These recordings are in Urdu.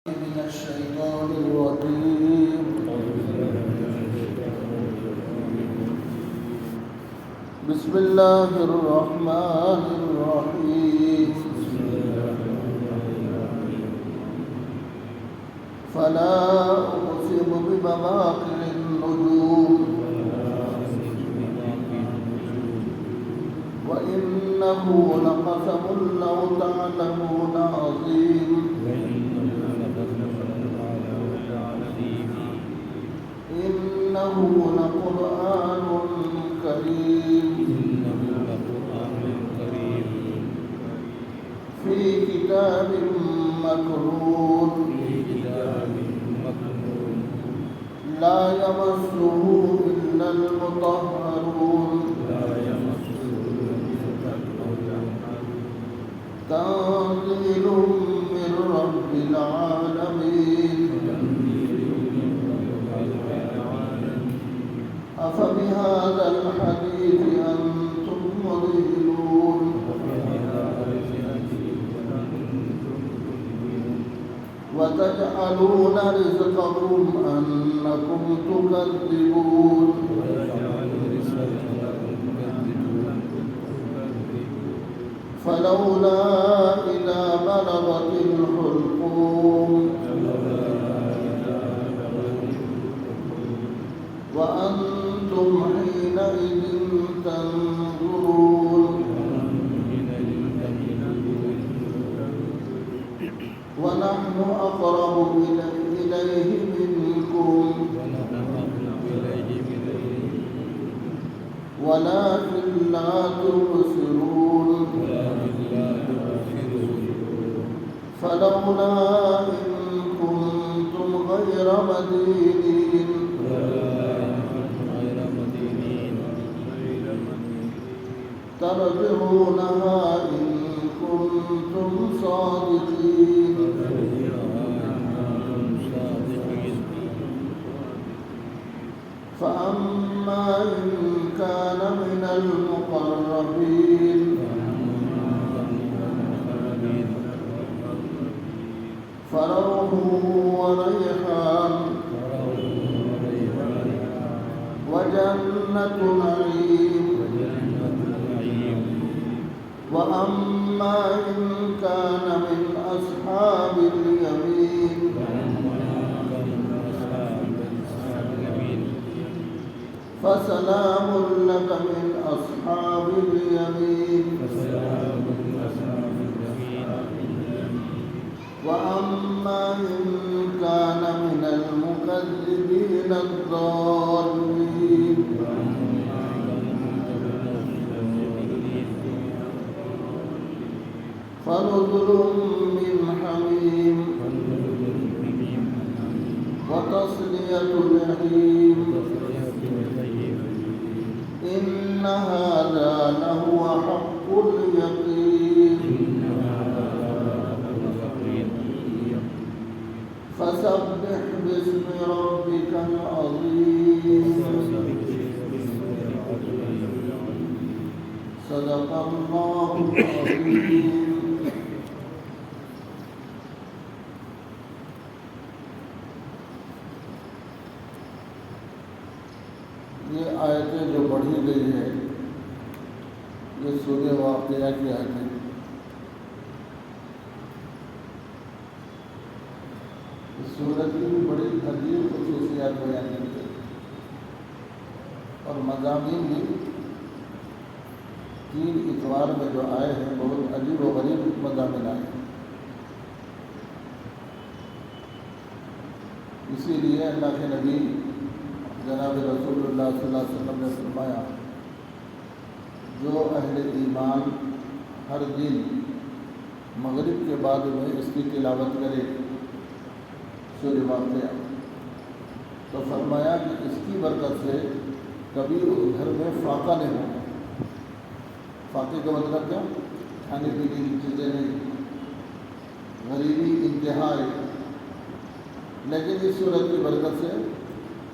من الشيطان الرجيم. بسم الله الرحمن الرحيم. فلا أقسم بمواقع النجوم وإنه لقسم لو تعلمون عظيم. إنه لقرآن كريم في كتاب مكنون لا يمسه إلا المطهرون. تنزيل من رب العالمين. أفبهذا الحديث أنتم مدهنون. وتجعلون رزقكم أنكم تكذبون. فلولا إذا بلغت الحلقوم وأنتم حينئذ تنظرون. ونحن أقرب إليه منكم ولكن لا تبصرون. فلولا إن كنتم غير مدينين ترجعونها إن كنتم صادقين. فأما إن كان من المقربين فروح وريحان وجنة نعيم. وأما إن كان من أصحاب اليمين فسلام لك من أصحاب اليمين. وأما إن كان من المكذبين الضالين فنزل من حميم وتصلية جحيم. إن هذا لهو حق اليقين. فسبح باسم ربك العظيم. صدق الله العظيم. یہ آیتیں جو پڑھی گئی ہے یہ سورہ واقعہ کی آیتیں. اس سورت کی بھی بڑی عجیب خصوصیات بیان کی گئی اور مضامین بھی 3 اتوار میں جو آئے ہیں بہت عجیب و غریب مضامین آئے ہیں. اسی لیے اللہ کے نبی جناب رسول اللہ صلی اللہ علیہ وسلم نے فرمایا جو اہل ایمان ہر دن مغرب کے بعد میں اس کی تلاوت کرے سورہ واقعہ تو فرمایا کہ اس کی برکت سے کبھی اس گھر میں فاقہ نہیں ہوگا. فاقے کا مطلب کیا؟ کھانے پینے کی چیزیں نہیں، غریبی انتہا ہے. لیکن اس صورت کی برکت سے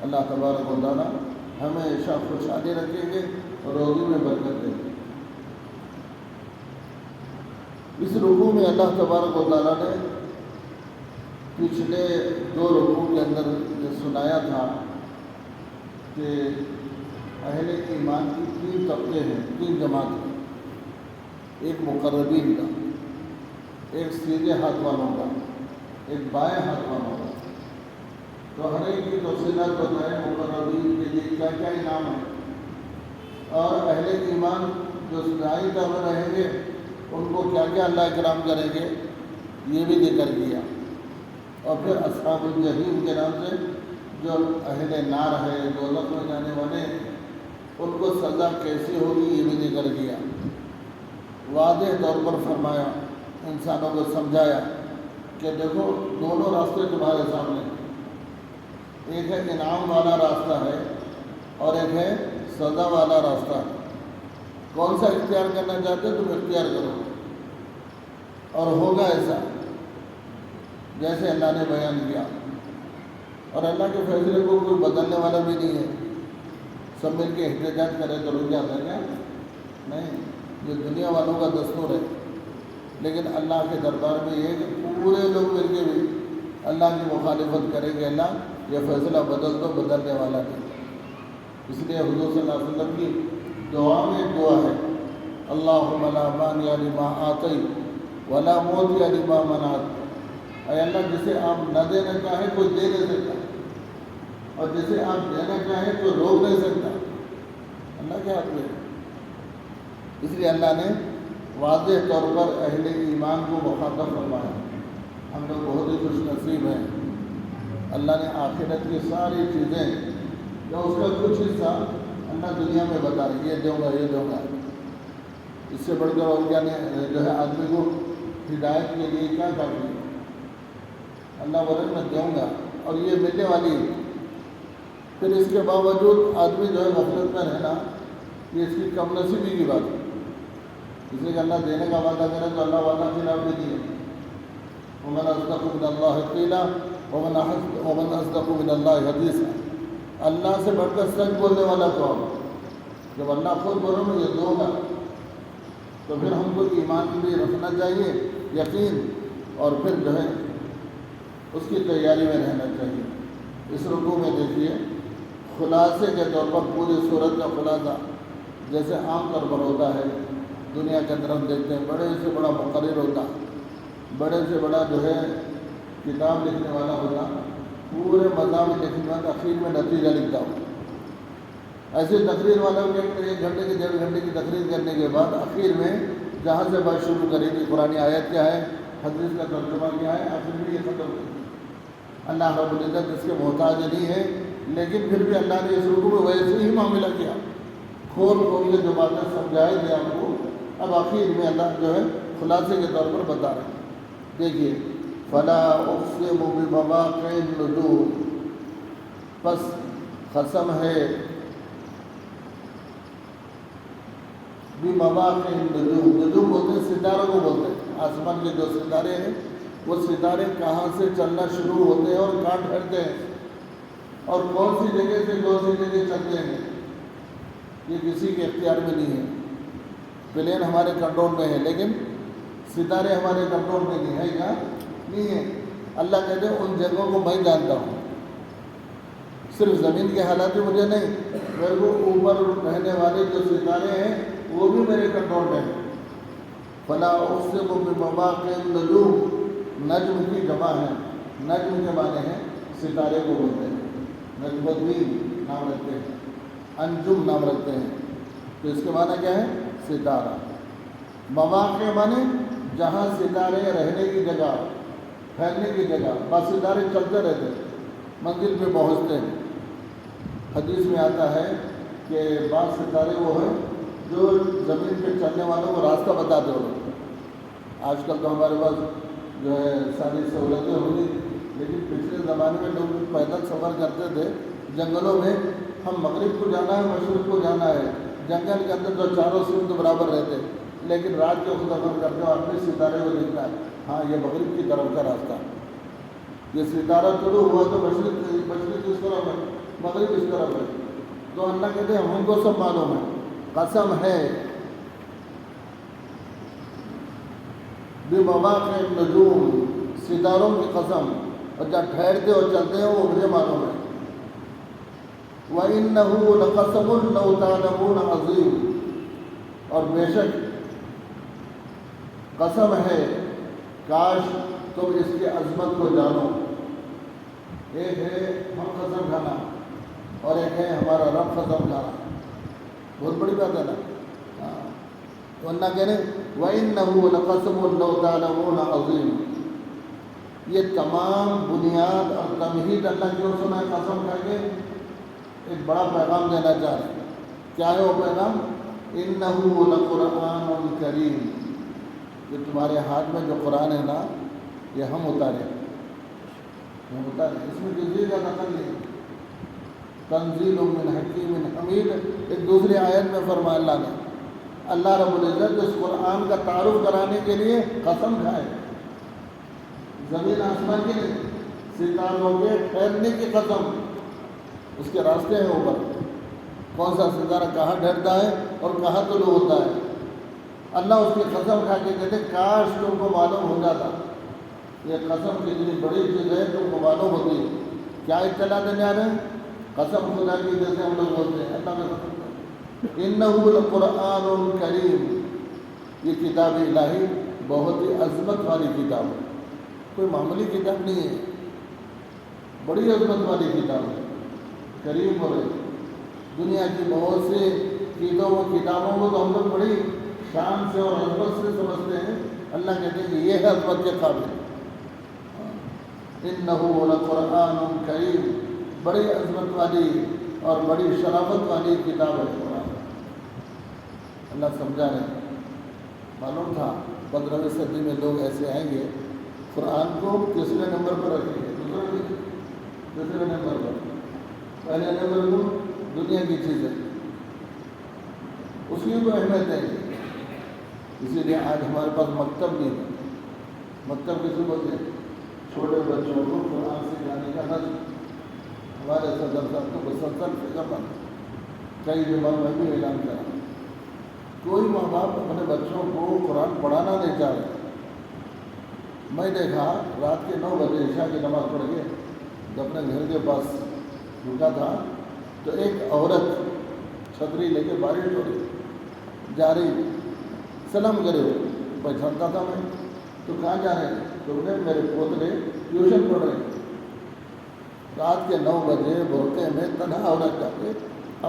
اللہ تبارک و تعالیٰ ہمیشہ خوشحالی رکھیں گے اور روزی میں برکت دیں گے. اس رکوع میں اللہ تبارک و تعالیٰ نے پچھلے 2 رکوع کے اندر یہ سنایا تھا کہ اہل ایمان کی 3 طبقے ہیں، 3 جماعتیں، ایک مقربین کا، ایک سیدھے ہاتھ والوں کا، ایک بائیں ہاتھ والوں کا۔ تو ہر ایک کی تفصیلات بتائیں، مقربین کے لیے کیا کیا انعام ہے، اور اہل ایمان جو دائیں طرف رہیں گے ان کو کیا کیا اللہ اکرام کریں گے، یہ بھی ذکر کیا۔ اور پھر اصحاب الجحیم کے نام سے جو اہل نار ہے، دوزخ میں جانے والے، ان کو سزا کیسی ہوگی یہ بھی ذکر کیا۔ واضح طور پر فرمایا، انسانوں کو سمجھایا کہ دیکھو دونوں راستے تمہارے سامنے، ایک ہے انعام والا راستہ ہے اور ایک ہے سزا والا راستہ ہے۔ کون سا اختیار کرنا چاہتے تم اختیار کرو، اور ہوگا ایسا جیسے اللہ نے بیان کیا۔ اور اللہ کے فیصلے کو کوئی بدلنے والا بھی نہیں ہے۔ سب مل کے احتجاج کرے تو رک جاتا ہے کیا؟ نہیں، یہ دنیا والوں کا دستور ہے، لیکن اللہ کے دربار میں یہ کہ پورے لوگ مل کے بھی اللہ کی مخالفت کریں گے، اللہ یہ فیصلہ بدل دو، بدلنے والا نہیں۔ اس لیے حضور صلی اللہ علیہ وسلم کی دعا میں ایک دعا ہے، اللہم لا مانع لما اعطیت ولا معطی لما منعت۔ اے اللہ، جسے آپ نہ دینا چاہیں کوئی دے نہیں سکتا، اور جسے آپ دینا چاہیں کوئی روک نہیں سکتا۔ اللہ کے ہاتھ میں۔ اس لیے اللہ نے واضح طور پر اہل ایمان کو مخاطب فرمایا۔ ہم لوگ بہت ہی خوش نصیب ہیں، اللہ نے آخرت کی ساری چیزیں یا اس کا کچھ حصہ اللہ دنیا میں بتا رہی ہے، یہ دوں گا یہ دوں گا۔ اس سے بڑھ کر اور کیا نے جو ہے آدمی کو ہدایت کے لیے کیا کافی ہے؟ اللہ ورن میں دوں گا اور یہ ملنے والی ہے۔ پھر اس کے باوجود آدمی جو ہے غفلت میں رہنا، یہ اس کی کم نصیبی کی بات ہے۔ اس لیے کہ اللہ دینے کا وعدہ کرے تو اللہ وعدہ خلاف بھی نہیں ہے۔ ومن اصدق من اللہ قیلا ومن اصدق من اللہ حدیثا۔ اللہ سے بڑھ کر سچ بولنے والا کون؟ جب اللہ خود بولے میں یہ دوں گا، تو پھر ہم کو ایمان بھی رکھنا چاہیے، یقین، اور پھر جو ہے اس کی تیاری میں رہنا چاہیے۔ اس رکوع میں دیکھیے خلاصے کے طور پر پوری صورت کا خلاصہ جیسے عام طور پر ہوتا ہے، دنیا کے اندر ہم دیکھتے ہیں بڑے سے بڑا مقرر ہوتا، بڑے سے بڑا جو ہے کتاب لکھنے والا ہوتا، پورے مضامین لکھنے والا، اخیر میں نتیجہ لکھتا ہو۔ ایسے تقریر والا کے 1 گھنٹے کی 1.5 گھنٹے کی تقریر کرنے کے بعد آخر میں جہاں سے بات شروع کرے گی، قرآن آیت کیا ہے، حدیث کا ترجمہ کیا ہے، آخر میں یہ ختم ہوگی۔ اللہ رب العزت اس کے محتاج نہیں ہے، لیکن پھر بھی اللہ نے اس رکوع میں ویسے ہی معاملہ کیا، کھول کے جو باتیں سمجھائے گے آپ کو، اب آخر میں اللہ جو ہے خلاصے کے طور پر بتا رہے ہیں۔ دیکھیے فلا اقسم بمواقع النجوم، پس قسم ہے بمواقع النجوم، نجوم بولتے ہیں ستاروں کو بولتے ہیں، آسمان کے جو ستارے ہیں وہ ستارے کہاں سے چلنا شروع ہوتے ہیں اور کہاں ٹھہرتے ہیں، اور کون سی جگہ سے کون سی جگہ چلتے ہیں، یہ کسی کے اختیار میں نہیں ہے۔ پلین ہمارے کنٹرول میں ہے، لیکن ستارے ہمارے کنٹرول میں نہیں ہے، کیا نہیں ہے۔ اللہ کہتے ہیں ان جگہوں کو میں جانتا ہوں، صرف زمین کے حالات میں مجھے نہیں، میرے کو اوپر رہنے والے جو ستارے ہیں وہ بھی میرے کنٹرول میں ہیں۔ فلا اقسم بمواقع النجوم، نجم کی جمع ہے، نجم کے معنی ہیں ستارے کو بولتے ہیں، نجم الدین نام رکھتے ہیں، انجم نام رکھتے ہیں، تو اس کے معنی کیا ہے؟ ستارہ۔ مواقع معنی جہاں ستارے رہنے کی جگہ، پھیلنے کی جگہ، بس ستارے چلتے رہتے ہیں، منزل پہ پہنچتے ہیں۔ حدیث میں آتا ہے کہ بعض ستارے وہ ہیں جو زمین پہ چلنے والوں کو راستہ بتاتے ہو۔ آج کل تو ہمارے پاس جو ہے ساری سہولتیں ہوگی، لیکن پچھلے زمانے میں لوگ پیدل سفر کرتے تھے جنگلوں میں، ہم مغرب کو جانا ہے، مشرق کو جانا ہے، جنگل کے اندر جو چاروں سمت برابر رہتے، لیکن رات کو سفر کرتے ہو اپنے ستارے کو دیکھنا ہے، ہاں یہ مغرب کی طرف کا راستہ، یہ ستارہ شروع ہوا تو مشرق اس طرف ہے، مغرب اس طرف ہے، تو اللہ کہتے ہیں ہم کو سب معلوم ہے۔ قسم ہے بمواقع النجوم، ستاروں کی قسم، اور جب ٹھہرتے اور چلتے ہیں وہ مجھے معلوم ہے۔ وَإِنَّهُ لَقَسَمٌ لَوْ تَعْلَمُونَ عَظِيمٌ، اور بے شک قسم ہے کاش تم اس کی عظمت کو جانو۔ ایک ہے ہم قسم کھانا اور ایک ہے ہمارا رب قسم کھانا، بہت بڑی بات ہے نا۔ تو اللہ کہہ رہے وَإِنَّهُ لَقَسَمٌ لَوْ تَعْلَمُونَ عَظِيمٌ، یہ تمام بنیاد اور تمہید اللہ کیوں سنا ہے قسم کھا کے؟ ایک بڑا پیغام دینا چاہ رہے ہیں۔ کیا ہے وہ پیغام؟ إِنَّهُ لَقُرْآنٌ كَرِيمٌ، کہ تمہارے ہاتھ میں جو قرآن ہے نا یہ ہم اتارے، اس میں کسی کا دخل نہیں۔ تنزیل من حکیم حمید، ایک دوسری آیت میں فرمایا اللہ نے، اللہ رب العزت اس قرآن کا تعارف کرانے کے لیے قسم کھائے، زمین آسمان کی نہیں، ستاروں کے ٹھہرنے کی قسم، اس کے راستے ہیں اوپر، کون سا ستارہ کہاں ٹھہرتا ہے اور کہاں طلوع ہوتا ہے۔ اللہ اس کی قسم کھا کے کہتے کاش تم کو معلوم ہو جاتا، یہ قسم کتنی بڑی چیز ہے تم کو معلوم ہوتی ہے۔ کیا اطلاع دینے آ رہے ہیں؟ قسم خدا کی، جیسے ہم لوگ بولتے ہیں اللہ کا قسم، انہ لقرآن کریم، یہ کتاب الہی بہت ہی عظمت والی کتاب ہے، کوئی معمولی کتاب نہیں ہے، بڑی عظمت والی کتاب ہے۔ کریم بولے، دنیا کی بہت سی کتابوں کو تو ہم لوگ بڑی شان سے اور عظمت سے سمجھتے ہیں، اللہ کہتے ہیں کہ یہ ہے عظمت کے قابل۔ انہ لقرآن کریم، بڑی عظمت والی اور بڑی شرافت والی کتاب ہے قرآن۔ اللہ سمجھا رہے، معلوم تھا 15ویں صدی میں لوگ ایسے آئیں گے قرآن کو تیسرے نمبر پر رکھیں گے، دوسرے نمبر پر، پہلے نمبر کو دنیا کی چیزیں، اس کی کوئی اہمیت نہیں۔ اسی لیے آج ہمارے پاس مکتب بھی ہے، مکتب کسی بولتے ہیں، چھوٹے بچوں کو قرآن سکھانے کا نظم، ہمارے صدر صاحب کو مسلسل فکر مند، کئی جگہوں میں بھی اعلان کرا، کوئی ماں باپ اپنے بچوں کو قرآن پڑھانا نہیں چاہ رہے۔ میں دیکھا رات کے 9 بجے عشاء کی نماز پڑھ کے جب اپنے گھر کے پاس رکا تھا تو ایک عورت چھتری لے کے بارش ہو رہی جا رہی، سلام کرے ہوئے، پہچانتا تھا میں، تو کہاں جا رہے ہیں؟ تو میرے پوترے ٹیوشن پڑھ رہے ہیں۔ رات کے 9 بجے برقعے میں تنہا عورت جا کے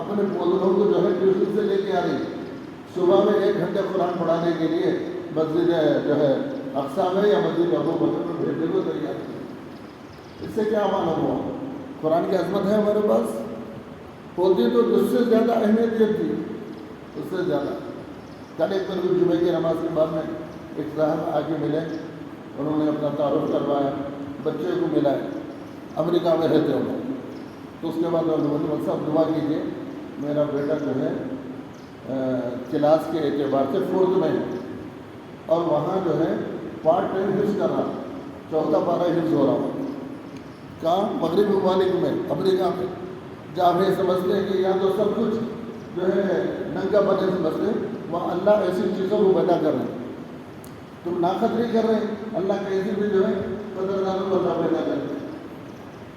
اپنے پوتروں کو جو ہے ٹیوشن سے لے کے آ رہی، صبح میں 1 گھنٹے قرآن پڑھانے کے لیے مسجد جو ہے اقصیٰ میں یا مسجد ابو بکر میں بھیجنے کو تیار ہے۔ اس سے کیا معلوم ہوا؟ قرآن کی عظمت ہے ہمارے پاس، ہوتی تو اس سے زیادہ اہمیت یہ تھی، اس سے زیادہ۔ کل ایک دن جمعے کی نماز کے بعد میں ایک صاحب آ کے ملے، انہوں نے اپنا تعارف کروایا، بچے کو ملایا، امریکہ میں رہتے ہوں، تو اس کے بعد انہوں نے صاحب دعا کیجیے، میرا بیٹا جو ہے کلاس کے اعتبار سے 4th میں ہے اور وہاں جو ہے پارٹ ٹائم حفظ کر رہا، 14 پارہ حفظ ہو رہا ہوں، کہاں؟ مغربی ممالک میں، امریکہ میں، جہاں ہمیں سمجھتے ہیں کہ یہاں تو سب کچھ جو ہے ننگا بنے سمجھتے ہیں، وہاں اللہ ایسی چیزوں کو پیدا کر رہے ہیں، تم ناقدری کر رہے ہیں، اللہ کیسی بھی جو ہے قدردانوں کو اللہ پیدا کر رہے ہیں۔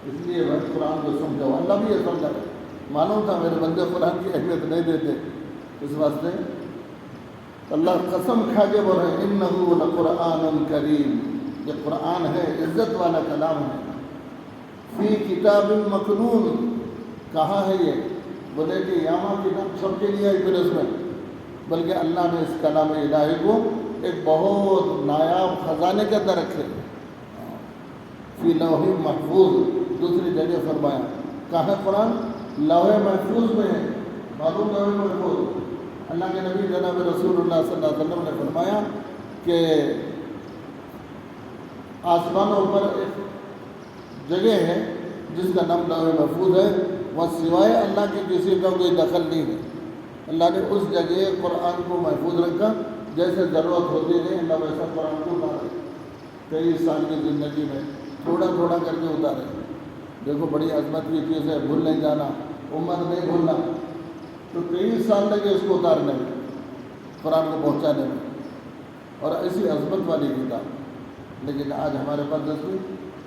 اس لیے میں قرآن کو سمجھاؤ، اللہ بھی یہ سمجھا رہے، معلوم تھا میرے بندے قرآن کی اہمیت نہیں دیتے، اس واسطے اللہ قسم کھا کے بول رہے ہیں انہ لقرآن کریم، یہ قرآن ہے، عزت والا کلام ہے، فی کتاب مکنون، کہاں ہے یہ؟ بولے کہ یہاں کتاب چھپ کے نہیں آئی پھر اس میں، بلکہ اللہ نے اس کلام الہی کو ایک بہت نایاب خزانے کے اندر رکھے، فی لوح محفوظ، دوسری جگہ فرمایا کہاں قرآن؟ لوح محفوظ میں ہے، معلوم لوح محفوظ، اللہ کے نبی جناب رسول اللہ صلی اللہ علیہ وسلم نے فرمایا کہ آسمانوں پر ایک جگہ ہے جس کا نام لوح محفوظ ہے، وہ سوائے اللہ کے کسی کا کوئی دخل نہیں ہے، اللہ نے اس جگہ قرآن کو محفوظ رکھا، جیسے ضرورت ہوتی نہیں اللہ ویسا قرآن کو اتارے، 23 سال کی زندگی میں تھوڑا تھوڑا کر کے اتارے، دیکھو بڑی عظمت کی چیز ہے، بھول نہیں جانا، امت نہیں بھولنا، تو 23 سال لگے اس کو اتارنے میں، قرآن کو پہنچانے میں، اور ایسی عظمت والی کتاب، لیکن آج ہمارے پاس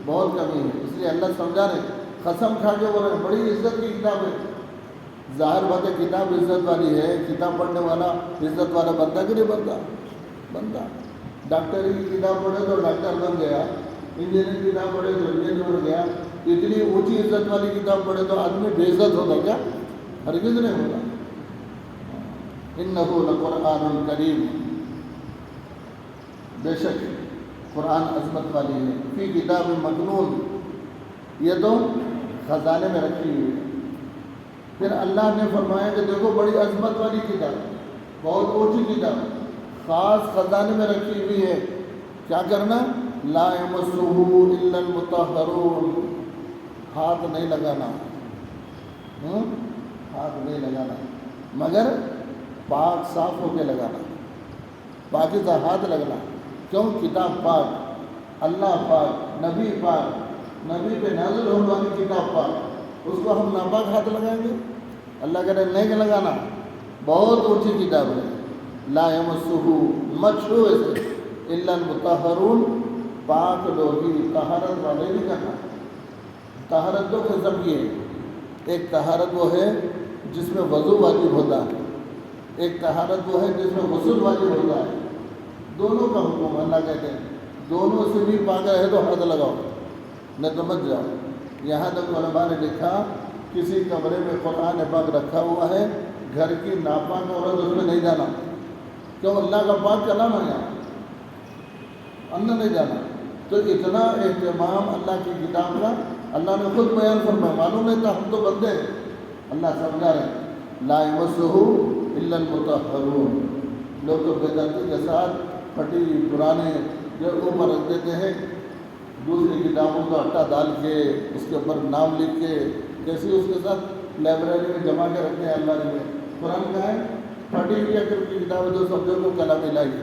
بہت کمی ہے. اس لیے اللہ سمجھا رہے, قسم کھا کے بول رہے ہیں بڑی عزت کی کتاب ہے. ظاہر بات ہے کتاب عزت والی ہے, کتاب پڑھنے والا عزت والا بنتا کہ نہیں بنتا. ڈاکٹری کی کتاب پڑھے تو ڈاکٹر بن گیا, انجینئر کی کتاب پڑھے تو انجینئر بن گیا. اتنی اونچی عزت والی کتاب پڑھے تو آدمی بے عزت ہوتا کیا؟ ہرگز نہیں ہوتا. انہ لقرآن کریم, بے شک قرآن عظمت والی ہے. فی کتاب مکنون, یہ تو خزانے میں رکھی ہوئی ہے. پھر اللہ نے فرمایا کہ دیکھو بڑی عظمت والی کتاب, بہت اونچی کتاب, خاص خزانے میں رکھی ہوئی ہے. کیا کرنا؟ لا یمسہ الا المطہرون, ہاتھ نہیں لگانا, ہاتھ نہیں لگانا مگر پاک صاف ہو کے لگانا, پاکیزہ ہاتھ لگنا. کیوں؟ کتاب پاک, اللہ پاک, نبی پاک, نبی پہ نازل ہونے والی کتاب پاک, اس کو ہم ناپاک ہاتھ لگائیں گے؟ اللہ کہہ رہے نہیں لگانا, بہت اونچی کتاب ہے. لا یمسہ, مچھو سے, الا المطہرون, پاک لوگ ہی, طہارت والے نہیں کرنا. طہارت دو قسم کی ہے, ایک طہارت وہ ہے جس میں وضو واجب ہوتا ہے, ایک طہارت وہ ہے جس میں غسل واجب ہوتا ہے. دونوں کا حکم اللہ کہتے ہیں, دونوں سے بھی پاک رہے تو ہاتھ لگاؤ, نہیں تو مت جاؤ. یہاں تک علماء نے لکھا کسی کمرے میں قرآن پاک رکھا ہوا ہے, گھر کی ناپاک عورت اس میں نہیں جانا. کیوں؟ اللہ کا پاک کلام ہے یہاں, اندر نہیں جانا. تو اتنا اہتمام اللہ کی کتاب کا اللہ نے خود بیان فرمایا. معلوم نہیں تھا, ہم تو بندے ہیں. اللہ سمجھا رہے ہیں لا یمسہ الا المطہرون. لوگ تو بے دردی کے ساتھ پھٹی پرانے جو اوپر رکھ دیتے ہیں, دوسری کتابوں کا اٹا ڈال کے اس کے اوپر نام لکھ کے, جیسے اس کے ساتھ لائبریری میں جما کے رکھتے ہیں. اللہ نے قرآن کا ہے پھٹی ہوئی اگر کی کتاب جو سمجھو کو کلام الہی.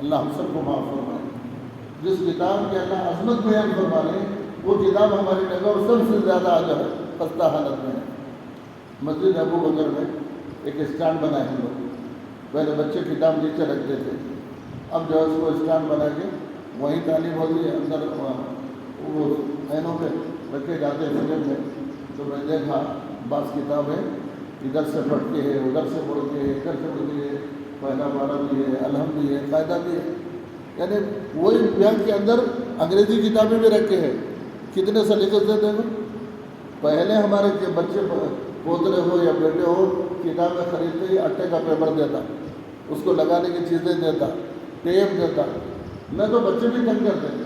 اللہ ہم سب کو معاف فرمائے. جس کتاب کی اللہ عظمت بیان فرما رہے ہیں وہ کتاب ہماری نگاہ سب سے زیادہ آجا ہے, خستہ حالت میں ہے. مسجد ابو بکر میں ایک اسٹینڈ بنائے ہم لوگ. پہلے بچے کتاب نیچے رکھتے تھے, اب جو ہے اس کو اسٹینڈ بنا کے وہیں تعلیم ہوتی ہے. اندر وہ اینوں پہ رکھے جاتے ہیں سجن میں. تو میں دیکھا بعض کتابیں ادھر سے پڑھ کے ہے, ادھر سے پڑھ کے ہے, ادھر سے پڑھ کے ہے, پہلا بارہ بھی ہے, الحمد بھی ہے, قاعدہ بھی ہے. یعنی وہی بیگ کے اندر انگریزی کتابیں بھی رکھے ہیں. کتنے سلیقے سے دیکھو. پہلے ہمارے بچے پوترے ہو یا بیٹے ہو کتابیں خریدتے ہی اٹے کا پیپر دیتا, اس کو لگانے کی چیزیں دیتا, ٹیپ دیتا. میں تو بچے بھی تنگ کرتے ہیں.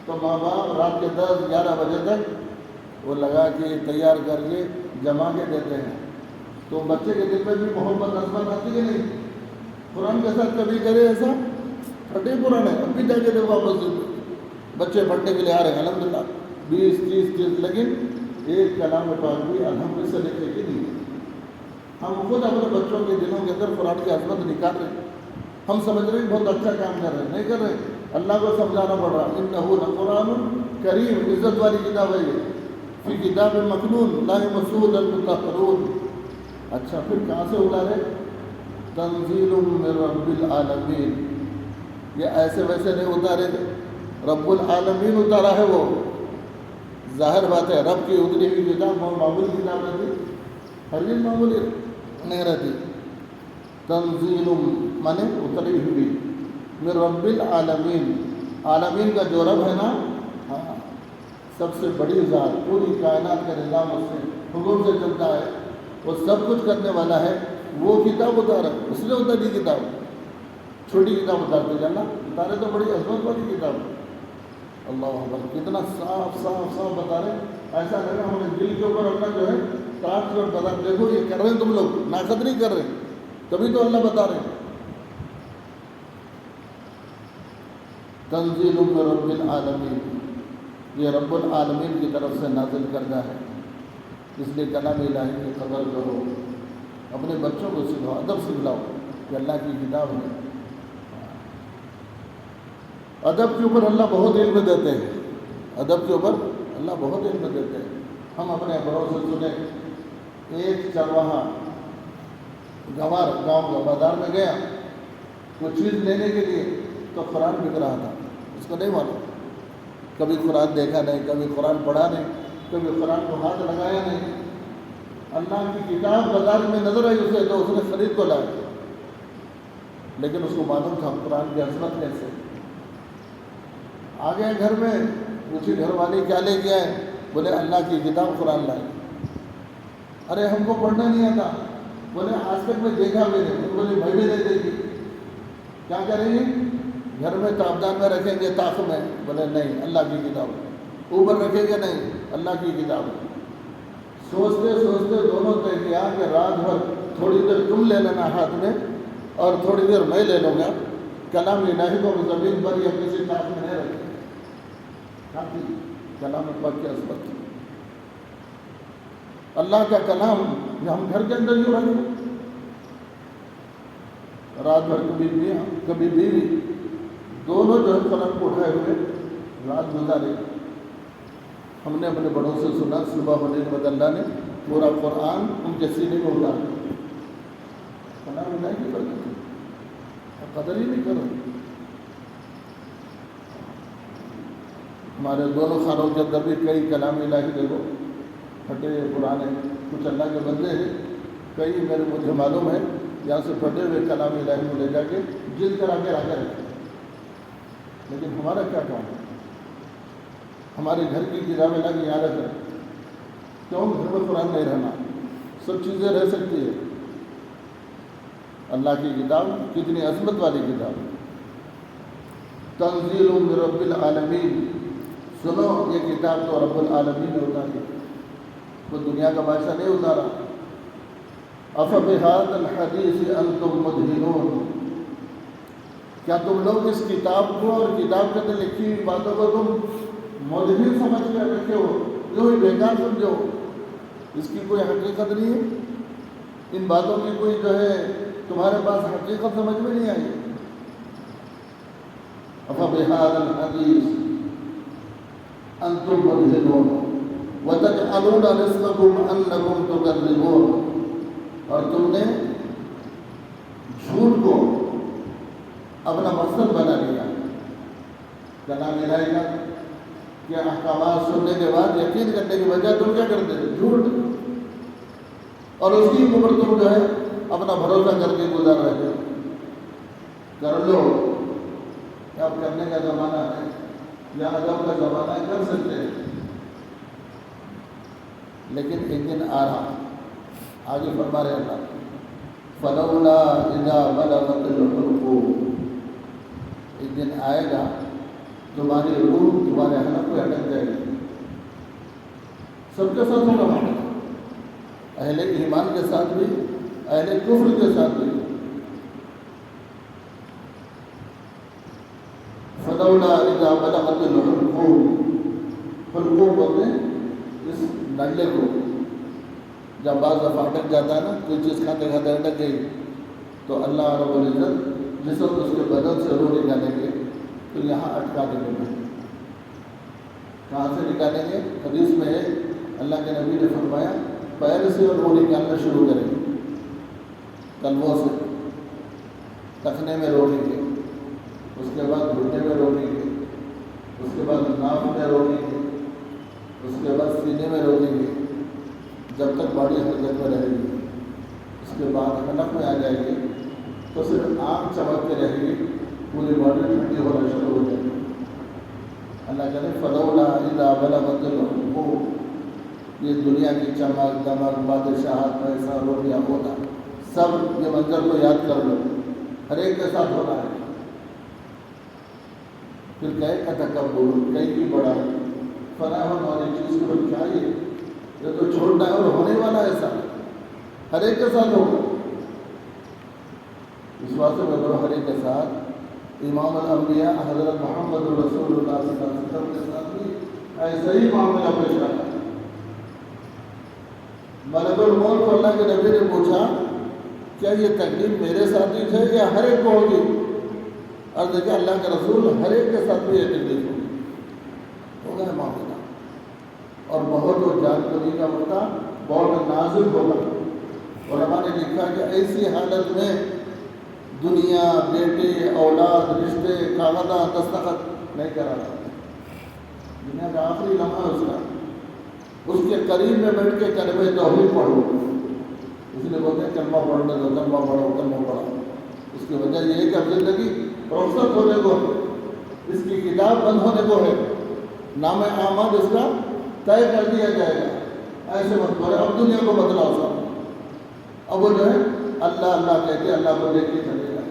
تو ماں باپ رات کے 10-11 بجے تک وہ لگا کے تیار کر کے جما کے دیتے ہیں. تو بچے کے دل میں بھی محبت عظمت آتی ہے نہیں. قرآن کے ساتھ کبھی کرے ایسا, پھٹے پرانے اب بھی جا کے دیکھو واپس بچے پڑھنے کے لیے آ رہے ہیں الحمدللہ 20-30 چیز, لیکن ایک کلام پاک بھی الحمد سے لکھے کی نہیں. ہم خود اپنے بچوں کے دلوں کے اندر قرآن کی عظمت نکال رہے ہیں. ہم سمجھ رہے ہیں بہت اچھا کام کر رہے ہیں, نہیں کر رہے. اللہ کو سمجھانا پڑ رہا. انہ لقرآن کریم, عزت والی کتاب ہے یہ. فی کتاب مکنون لا یمسہ الا المطہرون. اچھا پھر کہاں سے اتارے؟ تنزیل من رب العالمین. یہ ایسے ویسے نہیں اتارے تھے, رب العالمین اتارا ہے وہ. ظاہر بات ہے رب کی اتری ہوئی کتاب معمولی کتاب رہتی, ہرگز معمولی نہیں رہتی. تنزیل مانے اتری ہوئی, من رب العالمین. عالمین کا جو رب ہے نا, ہاں سب سے بڑی ذات, پوری کائنات کا نظام اس سے حکم سے چلتا ہے, وہ سب کچھ کرنے والا ہے. وہ کتاب اتارا, اس نے اتاری کتاب. چھوٹی کتاب اتارتے جانا, اتارے تو بڑی عظمت والی کتاب. اللہ اکبر, کتنا صاف صاف صاف بتا رہے. ایسا لگا ہمیں دل کے اوپر اپنا جو ہے کاٹ کر بتا, دیکھو یہ کر رہے ہیں تم لوگ, ناقد نہیں کر رہے, تبھی تو اللہ بتا رہے ہیں. تنزیل من رب العالمین, یہ رب العالمین کی طرف سے نازل کردہ ہے. اس لیے کلام الہی کی قدر کرو, اپنے بچوں کو سکھاؤ, ادب سکھلاؤ کہ اللہ کی کتاب ہے. ادب کے اوپر اللہ بہت علم دیتے ہیں, ادب کے اوپر اللہ بہت علم دیتے ہیں. ہم اپنے بڑوں سے سنیں, ایک چرواہا گوار گاؤں کا بازار میں گیا کوئی چیز لینے کے لیے, تو قرآن بک رہا تھا, اس کو نہیں معلوم. کبھی قرآن دیکھا نہیں، کبھی قرآن پڑھا نہیں، کبھی قرآن کو ہاتھ لگایا نہیں. اللہ کی کتاب بازار میں نظر آئی اسے تو اس نے خرید کو لایا، لیکن اس کو معلوم تھا قرآن کی عظمت کیسے. آ گئے گھر میں، پوچھی گھر والی کیا لے کے آئے؟ بولے اللہ کی کتاب قرآن لائے. ارے ہم کو پڑھنا نہیں آتا. بولے آج تک میں دیکھا بھی نہیں. بولے بھائی بھی نہیں دیکھی. کیا کریں گے؟ گھر میں تابدان میں رکھیں گے، طاق میں. بولے نہیں، اللہ کی کتاب. اوپر رکھیں گے؟ نہیں، اللہ کی کتاب. سوچتے سوچتے دونوں طے کیا کہ رات بھر تھوڑی دیر تم لے لینا ہاتھ میں اور تھوڑی دیر میں لے لوں گا. کلام الہی کو زمین پر یا کسی طاق میں نہیں رکھیں. کلام پاک کی عظمت تھی. اللہ کا کلام ہم گھر کے اندر یوں رکھیں. رات بھر کبھی میاں کبھی بیوی دونوں جو ہے قلم کو اٹھائے ہوئے رات گزارے. ہم نے اپنے بڑوں سے سنا صبح ہونے کے بعد اللہ نے پورا قرآن ان کے سینے میں اتار دیا. کلام الہی کی برکت ہے، قدر ہی نہیں کرو. ہمارے دونوں خانوں کے اندر بھی کئی کلام الہی دیکھو پھٹے پرانے. کچھ اللہ کے بندے ہیں، کئی مجھے معلوم ہے یہاں سے پھٹے ہوئے کلام الہی کو لے جا کے جلد کرا کے رکھے رکھے. لیکن ہمارا کیا کام ہے؟ ہمارے گھر کی کتابیں لا کے یاد رکھیں. کیوں گھر میں قرآن نہیں رہنا؟ سب چیزیں رہ سکتی ہے. اللہ کی کتاب کتنی عظمت والی کتاب. تنزیل من رب العالمین. سنو یہ کتاب تو رب العالمین نے اتاری، کوئی دنیا کا بادشاہ نہیں اتارا. افبہذا الحدیث انتم مدہنون. کیا تم لوگ اس کتاب کو اور کتاب کے اندر لکھی ہوئی باتوں کو تم مدہن سمجھ کر رکھے ہو، یوں ہی بیکار سمجھو؟ اس کی کوئی حقیقت نہیں ہے. ان باتوں کی کوئی جو ہے تمہارے پاس حقیقت سمجھ میں نہیں آئی. افبہذا الحدیث انتم مدہنون وتجعلون رزقکم انکم تکذبون. اور تم نے جھوٹ کو اپنا مقصد بنا لیا. کلام الہی کا کہ احکامات سننے کے بعد یقین کرنے کی بجائے تم کیا کرتے ہیں؟ جھوٹ. اور اس کی اوپر تم جو ہے اپنا بھروسہ کر کے گزار رہے ہو. کر لو، اب کرنے کا زمانہ ہے یا ادب کا زمانہ ہے، کر سکتے ہیں. لیکن ایک دن آ رہا، آگے فرما رہے اللہ فلولا اذا بلغت الحلقوم. ایک دن آئے گا تمہاری روح تمہارے حلق پہ اٹک جائے گی. سب کے ساتھ ہوگا، اہل ایمان کے ساتھ بھی، اہل کفر کے ساتھ بھی. فلولا اذا بلغت الحلقوم. حلقوم بولتے ہیں اس نڈلے کو، جب بعض دفعہ اٹک جاتا ہے نا، کوئی چیز کھاتے کھاتے اٹک گئی تو اللہ رب العزت جس وقت اس کے بدن سے روح نکالیں گے تو یہاں اٹکا دیں گے. کہاں سے نکالیں گے؟ حدیث میں ہے اللہ کے نبی نے فرمایا پیر سے روح نکالنا شروع کریں گے. کلبوں سے، ٹخنے میں روکیں گے، اس کے بعد گھٹنے میں روکیں گے، اس کے بعد ناف میں روکیں گے، اس کے بعد سینے میں روکیں گے جب تک باڈی حرکت میں رہے گی. اس کے بعد حلق میں آ جائے گی تو صرف آنکھ چمکتے رہے گی، پوری باڈی ٹھنڈی ہونا شروع ہو جائے گی. اللہ کہتے ہیں فلولا اذا بلغت الحلقوم. یہ دنیا کی چمک دمک بادشاہت پیسہ روپیہ ہونا سب یہ منظر کو یاد کر لو، ہر ایک کے ساتھ ہونا ہے. پھر کہے کا تکبر، کئی بھی بڑا ہے، فنا ہونے والی چیز کو کیا یہ تو چھوڑنا ہے اور ہونے والا ایسا ہر ایک کے ساتھ ہوگا. اس واسطے میں بولو ہر ایک کے ساتھ. امام الانبیاء حضرت محمد رسول اللہ صلی اللہ علیہ وسلم کے ساتھ بھی ایسا ہی معاملہ پیش آتا ہے. ملک الموت کو اللہ کے نبی نے پوچھا کیا یہ تکلیف میرے ساتھ ہی تھے یا ہر ایک کو ہوگی؟ اور دیکھیں اللہ کے رسول ہر ایک کے ساتھ بھی یہ تکلیف ہوگی. ہوگا ہے معاملہ اور بہت وہ جان کبھی کا ہوتا بہت نازک ہوگا. علماء نے لکھا کہ ایسی حالت میں دنیا، بیٹے، اولاد، رشتے، کاغذات دستخط نہیں کرا جاتا. دنیا کا آخری لمحہ اس کا، اس کے قریب میں بیٹھ کے کلمہ توحید پڑھو، اس لیے بولتے ہیں کلمہ پڑھنے دو، کلمہ پڑھو، کلمہ پڑھو۔ اس کی وجہ یہ ہے کہ اب زندگی رخصت ہونے کو ہے، اس کی کتاب بند ہونے کو ہے، نام اعمال اس کا طے کر دیا جائے گا۔ ایسے مت کرو، اب دنیا کو بدلاؤ سب، اب وہ جو ہے اللہ اللہ کہتے اللہ کو دیکھ کے چلے گا۔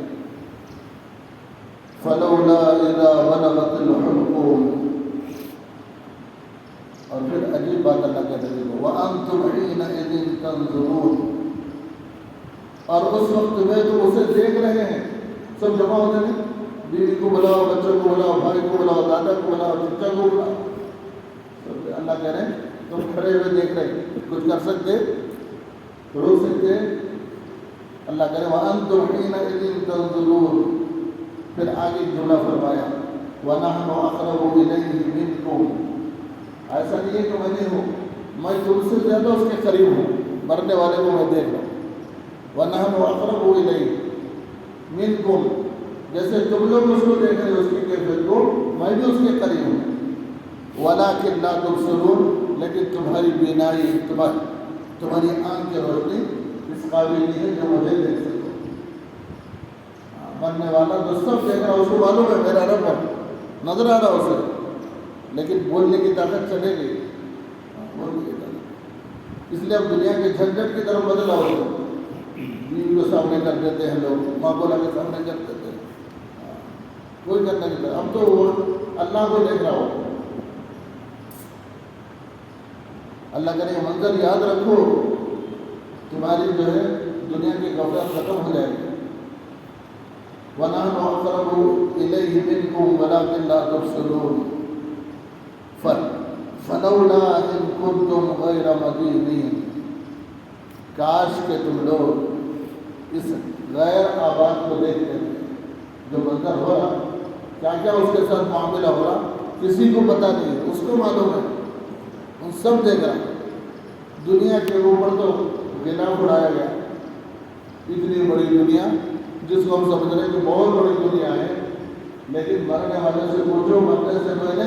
فلولا اذا بلغت الحلقوم، اور پھر عجیب بات اللہ کہتے ہیں وَأَنْتُمْ حِينَئِذٍ تَنْظُرُونَ، اور اس وقت میں تم اسے دیکھ رہے ہیں، سب جمع ہوتے ہیں، بیوی کو بلاؤ، بچوں کو بلاؤ، بھائی کو بلاؤ، دادا کو بلاؤ، چچا کو بلاؤ، اللہ کہہ رہے ہیں تم کھڑے ہوئے دیکھ رہے، کچھ کر سکتے، روک سکتے؟ اللہ کہہ رہے وَأَنْتُمْ حِينَئِذٍ تَنْظُرُونَ۔ پھر آگے جملہ فرمایا وَنَحْنُ أَقْرَبُ إِلَيْهِ مِنْكُمْ، ایسا نہیں ہے کہ میں نہیں ہوں، میں تم سے زیادہ اس کے قریب ہوں، مرنے والے کو میں دیکھ رہا ہوں۔ وَنَحْنُ أَقْرَبُ إِلَيْهِ مِنْكُمْ، جیسے تم لوگ اس کو دیکھ رہے ہو اس کی کیفیت کو، میں بھی اس کے قریب ہوں۔ وَلَٰكِنْ لَا تُبْصِرُونَ، لیکن تمہاری بینائی، تمہاری آنکھ کی روشنی اس قابل نہیں ہے جو مجھے دیکھ سکو۔ مرنے والا تو سب دیکھ رہا، اس کو معلوم ہے میرا رب ہے، نظر آ رہا اسے، لیکن بولنے کی طاقت چلے گی، بولنے کی طاقت۔ اس لیے اب دنیا کے جھنجھٹ کی طرف بدلا ہو، بیوی کو سامنے کر دیتے ہیں لوگ، ماں کو لا کے سامنے کر دیتے ہیں، کوئی کرنے کی طرف۔ اب تو وہ اللہ کو دیکھ رہا ہو۔ اللہ کرے منظر یاد رکھو، تمہاری جو ہے دنیا کی غفلت ختم ہو جائے گی۔ وَنَحْنُ أَقْرَبُ إِلَيْهِ مِنْكُمْ وَلَٰكِنْ لَا تُبْصِرُونَ فَلَوْلَا إِن كُنتُمْ غَيْرَ مَدِينِينَ، کاش کہ تم لوگ اس غیر آباد کو دیکھتے ہیں، جو منظر ہو رہا، کیا کیا اس کے ساتھ معاملہ ہو رہا، کسی کو پتہ نہیں ہے، اس کو معلوم ہے، ان سب دیکھ رہا۔ دنیا کے اوپر تو غلاف اڑایا گیا، اتنی بڑی دنیا جس کو ہم سمجھ رہے ہیں کہ بہت بڑی دنیا ہے، لیکن مرنے والے سے پوچھو، مرنے سے پہلے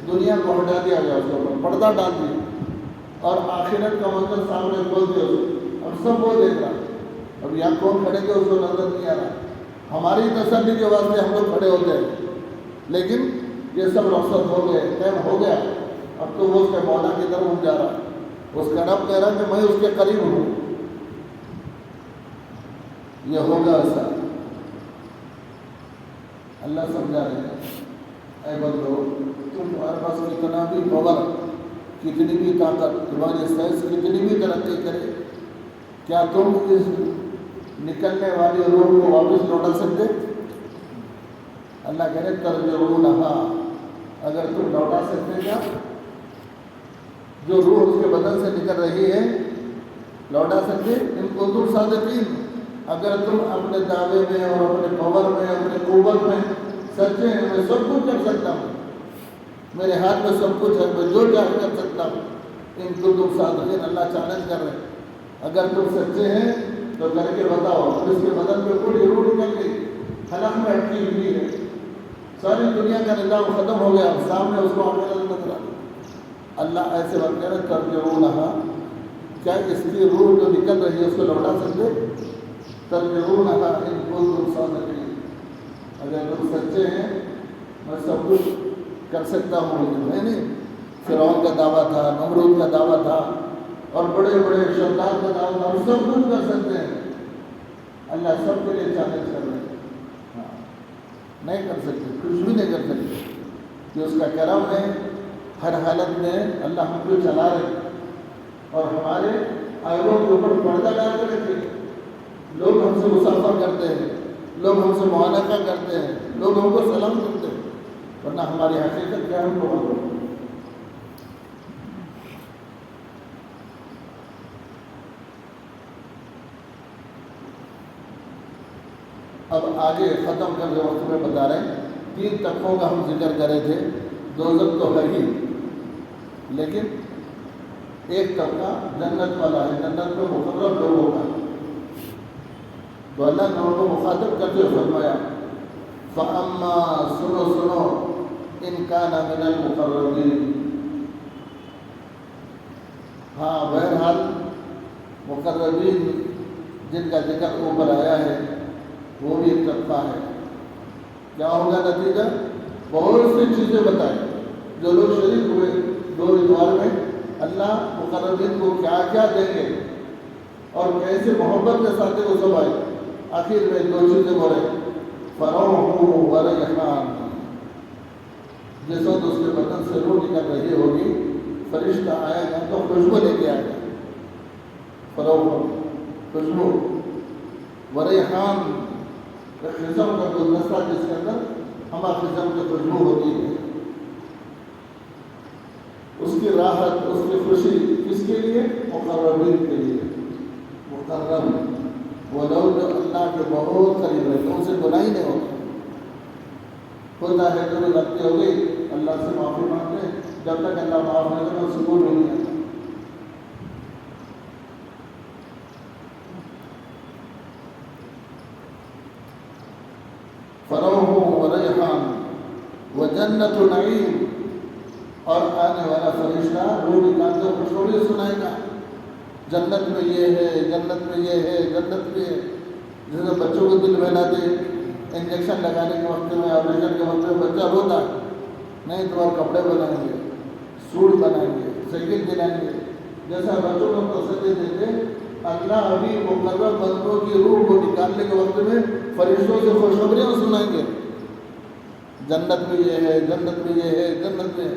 دنیا کو ہٹا دیا گیا، اس کے اوپر پردہ ڈال دیا، اور آخرت کا منظر سامنے کھول دیا اسے، اب سب وہ دیکھ رہا۔ اب یہاں کون کھڑے گے اس کو نظر نہیں آ رہا، ہماری تسلی کے واسطے ہم لوگ کھڑے ہوتے ہیں، لیکن یہ سب رخصت ہو گئے، ٹائم ہو گیا، اب تو وہ اس کے مولا کی طرف جا رہا، اس کا رب کہہ رہا کہ میں اس کے قریب ہوں۔ یہ ہوگا ایسا، اللہ سمجھا رہے ہیں، اے بندو تمہارے پاس کتنا بھی پاور، کتنی بھی طاقت، تمہاری سائنس کتنی بھی ترقی کرے، کیا تم اس نکلنے والی روح کو واپس لوٹا سکتے؟ اللہ کہہ رہے ترجعونہا، اگر تم لوٹا سکتے کیا؟ جو روح اس کے بدن سے نکل رہی ہے لوٹا سکتے؟ ان کو تم صادقین، اگر تم اپنے دعوے میں اور اپنے پاور میں، اپنے قوت میں سچے ہیں، میں سب کچھ کر سکتا ہوں، میرے ہاتھ میں سب کچھ ہے، میں جو چاہے کر سکتا ہوں، ان کو تم صادقین، اللہ چیلنج کر رہے ہیں، اگر تم سچے ہیں تو کر کے بتاؤ۔ اب اس کے بدن میں پوری روح نکل گئی، حلق میں اٹکی ہوئی ہے، ساری دنیا کا نظام ختم ہو گیا، سامنے اس کو آخرت نظر آ گئی۔ اللہ ایسے وقت کہہ رہے ترجعونہا، کیا اس کی روح جو نکل رہی ہے اس کو لوٹا سکتے؟ ترجعونہا ان کنتم صادقین، اگر تم سچے ہیں میں سب کچھ کر سکتا ہوں، لیکن میں نہیں۔ فرعون کا دعویٰ تھا، نمرود کا دعویٰ تھا، اور بڑے بڑے شداد کا دعویٰ تھا، ہم سب کچھ کر سکتے ہیں، اللہ سب کے لیے چیلنج کر رہے ہیں، نہیں کر سکتے، کچھ بھی نہیں کر سکتے، کہ اس کا کرم ہے، ہر حالت میں اللہ ہم کو چلا رہے، اور ہمارے آئیوں کے اوپر پردہ ڈال کے رکھے۔ لوگ ہم سے مسافر کرتے ہیں، لوگ ہم سے معانقہ کرتے ہیں، لوگ ہم کو سلام کرتے ہیں، ورنہ ہماری حقیقت کیا ہم کو معلوم۔ اب آگے ختم کر کے وقت میں بتا رہے ہیں، 3 طبقوں کا ہم ذکر کرے تھے، دوزخ تو ہے ہی، لیکن ایک طبقہ جنت والا ہے، جنت میں مقرب لوگوں کا، تو اللہ نے ان کو مخاطب کرتے ہوئے فرمایا فَأَمَّا سنو ان کان من المقربین۔ ہاں بہرحال مقربین جن کا ذکر اوپر آیا ہے وہ بھی ایک طبقہ ہے۔ کیا ہوگا نتیجہ؟ بہت سی چیزیں بتائیں جو لوگ شریک ہوئے دو اتوار میں، اللہ مقربین کو کیا کیا دیں گے اور کیسے محبت کے ساتھ وہ سب آئے۔ آخر میں دو چیزیں بولے، فروح و ریحان، جس وقت اس کے بدن سے روح نکل رہی ہوگی فرشتہ آئے گا تو خوشبو لے کے آئے گا، فروح خوشبو، و ریحان خزم کا گلدستہ جس کے اندر ہما خزم کی خوشبو ہوتی ہے، اس کی راحت، اس کی خوشی کس کے لیے؟ مقربین کے لیے۔ مقرب وہ لوگ جو اللہ کے بہت قریب رہتے ہیں، ان سے گناہ نہیں ہوتا۔ ہوتا ہے جو غلطی ہو گئی اللہ سے معافی مانگتے ہیں، جب تک اللہ معاف نہیں کرے سکون بھی نہیں آتا۔ فروح و ریحان و جنت نعیم، اور آنے والا فرشتہ روح نکال کر خوشخبری سنائے گا، جنت میں یہ ہے، جنت میں یہ ہے، جنت میں ہے۔ جیسے بچوں کو دل بہلاتے، انجیکشن لگانے کے وقت میں، آپریشن کے وقت میں بچہ روتا ہے، نہیں تمہارے کپڑے بنائیں گے، سوٹ بنائیں گے، سائیکل دلائیں گے، جیسا بچوں کو تسلی دیتے اللہ ابھی مقرب بندوں کی روح کو نکالنے کے وقت میں فرشتوں سے خوشخبریاں سنائیں گے، جنت میں یہ ہے، جنت میں یہ ہے، جنت میں۔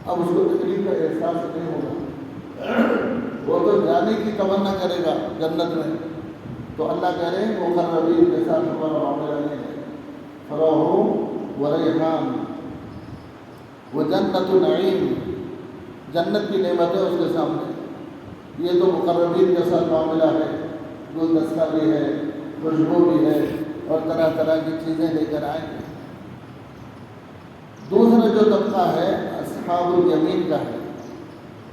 اب اس کو تکلیف کا احساس نہیں ہوگا، وہ تو جانے کی تمنا کرے گا جنت میں۔ تو اللہ کہہ رہے ہیں مقربین کے ساتھ ہمارا معاملہ نہیں ہے۔ فروح و ریحان و جنت نعیم، جنت کی نعمتیں اس کے سامنے، یہ تو مقربین کے ساتھ معاملہ ہے، گلدستہ بھی ہے، خوشبو بھی ہے، اور طرح طرح کی چیزیں لے کر آئیں گے۔ دوسرا جو طبقہ ہے اصحاب الیمین کا ہے۔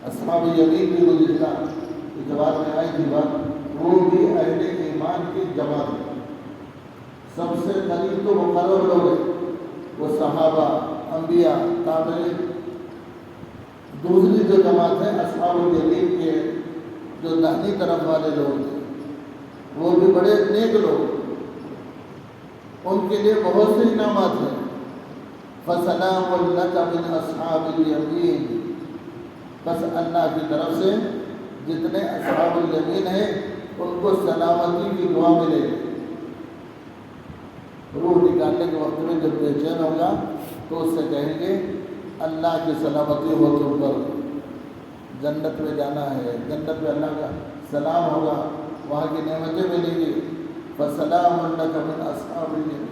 اصحاب الیمین کی گزشتہ اعتبار میں آئی تھی بات، وہ بھی اہل ایمان کی جماعت ہے۔ سب سے قریب تو مقرب لوگ ہیں، وہ صحابہ، انبیاء، تابعین۔ دوسری جو جماعت ہے اصحاب الیمین کے، جو داہنی طرف والے لوگ ہیں، وہ بھی بڑے نیک لوگ، ان کے لیے بہت سے انعامات ہیں۔ فَسَلَامٌ لَكَ مِنْ أَصْحَابِ الْيَمِينِ، بس اللہ کی طرف سے جتنے اصحاب الیمین ہیں ان کو سلامتی کی دعا ملے گی۔ روح نکالنے کے وقت میں جب بے چین ہوگا تو اس سے کہیں گے اللہ کی سلامتی ہو تم پر، جنت میں جانا ہے، جنت میں اللہ کا سلام ہوگا، وہاں کی نعمتیں ملیں گی۔ فَسَلَامٌ لَكَ مِنْ أَصْحَابِ الْيَمِينِ،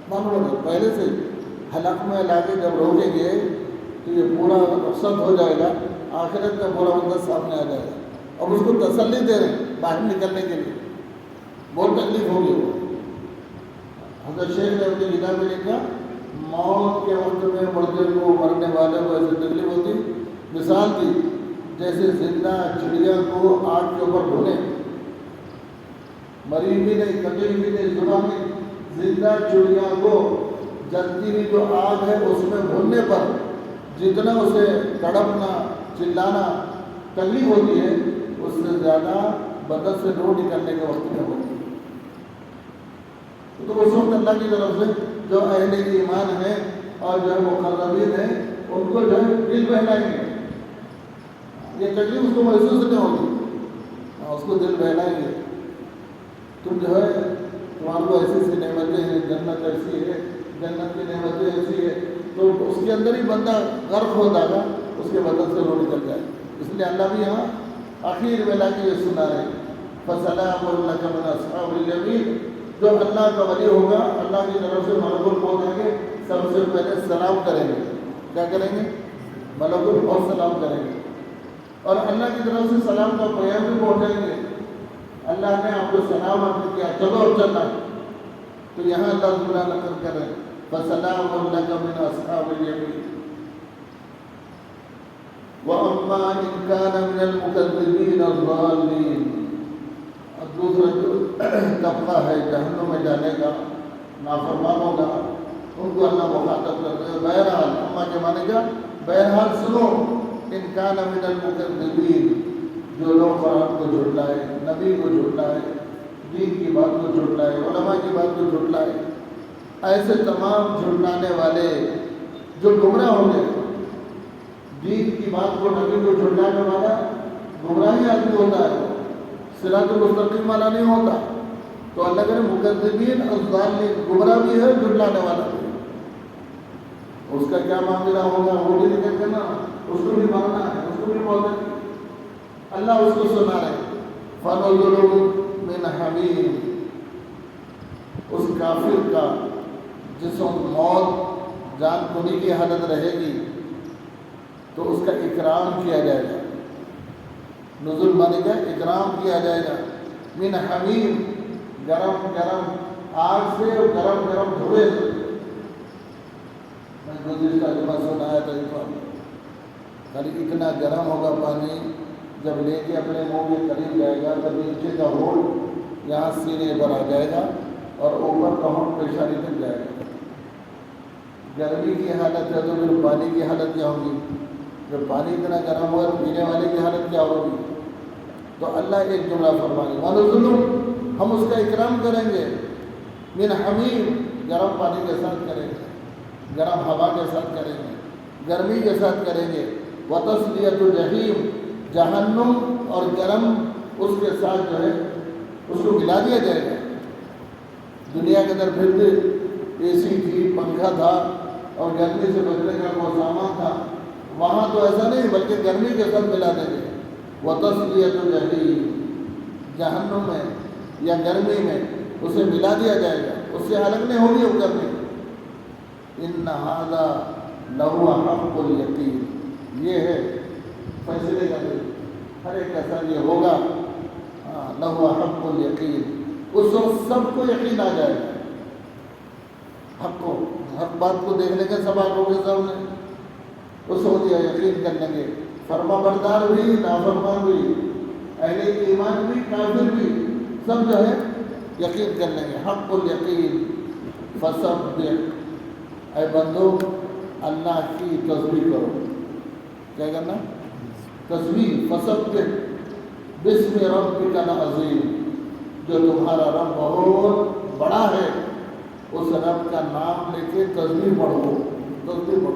معلوم ہے پہلے سے حلق میں لا کے جب روکیں گے تو یہ پورا رخصت ہو جائے گا، آخرت کا پورا منظر سامنے آ جائے گا۔ اب اس کو تسلی دے رہے ہیں باہر نکلنے کے لیے، بہت تکلیف ہوگی وہ۔ حضرت شیخ نے اپنی کتاب میں لکھا، موت کے وقت میں مردے کو، مرنے والے کو ایسی تکلیف ہوتی، مثال تھی جیسے زندہ چڑیا کو آگ کے اوپر بھونے، مری بھی نہیں، کٹی بھی نہیں، زبان نہیں، زندہ چڑیا کو جلتی ہوئی جو آگ ہے اس میں بھوننے پر جتنا اسے تڑپنا، چلانا تکلیف ہوتی ہے، اس سے زیادہ بدن سے روح نکلنے کے وقت میں ہوتی ہے۔ تو اس وقت اللہ کی طرف سے جو اہل ایمان ہیں اور جو مقربین ہیں ان کو جو ہے دل بہلائیں گے، یہ تکلیف اس کو محسوس نہیں ہوگی، اس کو دل بہلائیں گے، تم جو ہے تمہارے کو ایسی ایسی نعمتیں ہیں، جنت ایسی ہے، جنت کی نعمتیں ایسی ہے، تو اس کے اندر ہی بندہ غرق ہو جائے گا، اس کے بدن سے روح نکل جائے۔ اس لیے اللہ بھی یہاں آخر میں لا کے یہ سنا رہے، فَسَلَامٌ لَكَ مِنْ أَصْحَابِ الْيَمِينِ، جو اللہ کا ولی ہوگا اللہ کی طرف سے ملک الموت آ کے سب سے پہلے سلام کریں گے۔ کیا کریں گے؟ ملک الموت سلام کریں گے، اور اللہ کی طرف سے سلام کا پیام بھی پہنچائیں گے۔ اللہ نے آپ کو سلام عرض کیا، چلو اب چلنا، تو یہاں اللہ تعالیٰ نقل کر رہے ہیں فَسَلَامٌ لَكَ مِنْ أَصْحَابِ الْيَمِينِ وَأَمَّا إِنْ كَانَ مِنَ الْمُكَذِّبِينَ الضَّالِّينَ۔ اب دوسرا جو طبقہ ہے جہنم میں جانے کا، نافرمانوں کا ان کو اللہ مخاطب کرتے ہیں بہرحال اما کے معنی کیا بہرحال سنو ان کان من المکذبین جو لوگ قرآن کو جھٹلائے نبی کو جھٹلائے دین کی بات کو جھٹلائے علماء کی بات کو جھٹلائے ایسے تمام جھٹلانے والے جو گمراہ ہوں گے دین کی بات کو نبی کو جھٹلانے والا گمراہی آدمی ہوتا ہے صراط المستقیم والا نہیں ہوتا تو اللہ کے مکذبین الضالین گمراہ بھی ہے جھٹلانے والا بھی اس کا کیا معاملہ ہوگا وہ بھی ذکر کرنا اس کو بھی ماننا ہے اس کو بھی بولنا اللہ اس کو سنا رہے فنزل من حمیم اس کافر کا جس وقت موت جان کنی کی حالت رہے گی تو اس کا اکرام کیا جائے گا نزول مانے کا اکرام کیا جائے گا من حمیم گرم گرم آگ سے اور گرم گرم دھوئے سے میں گزشتہ جمعہ سنایا تھا خالی اتنا گرم ہوگا پانی جب لے کے اپنے منہ کے قریب جائے گا تب نیچے کا ہول یہاں سینے پر آ جائے گا اور اوپر کا ہول پیشانی تک جائے گا گرمی کی حالت ہے تو پھر پانی کی حالت کیا ہوگی جب پانی اتنا گرم ہوگا تو پینے والے کی حالت کیا ہوگی تو اللہ ایک جملہ فرمائے ونزل ہم اس کا اکرام کریں گے من حمیم گرم پانی کے ساتھ کریں گے گرم ہوا کے ساتھ کریں گے گرمی کے ساتھ کریں گے وتصلیۃ الجحیم جہنم اور گرم اس کے ساتھ جو ہے اس کو ملا دیا جائے گا دنیا کے اندر پھر بھی اے سی تھی پنکھا تھا اور گرمی سے بچنے کا کوئی سامان تھا وہاں تو ایسا نہیں بلکہ گرمی کے ساتھ ملا دیں گے وتصلیۃ الجحیم جہنم میں یا گرمی میں اسے ملا دیا جائے گا اس سے الگ نہیں ہوگی وہ گرمی ان ھذا لہو حق الیقین یہ ہے فیصلے کا دن ہر ایک ایسا یہ ہوگا لہو حق الیقین اس وقت سب کو یقین آ جائے گا حق بات کو دیکھ لیں گے سب آنکھوں کے سامنے اس وقت یہ یقین کر لیں گے فرما بردار بھی نافرمان بھی اہل ایمان بھی کافر بھی سب جو ہے یقین کر لیں گے حق الیقین فسبح اے بندو اللہ کی تسبیح کرو کیا کرنا تسبیح فسبح بسم ربک العظیم جو تمہارا رب بہت بڑا ہے اس رب کا نام لے کے تسبیح پڑھو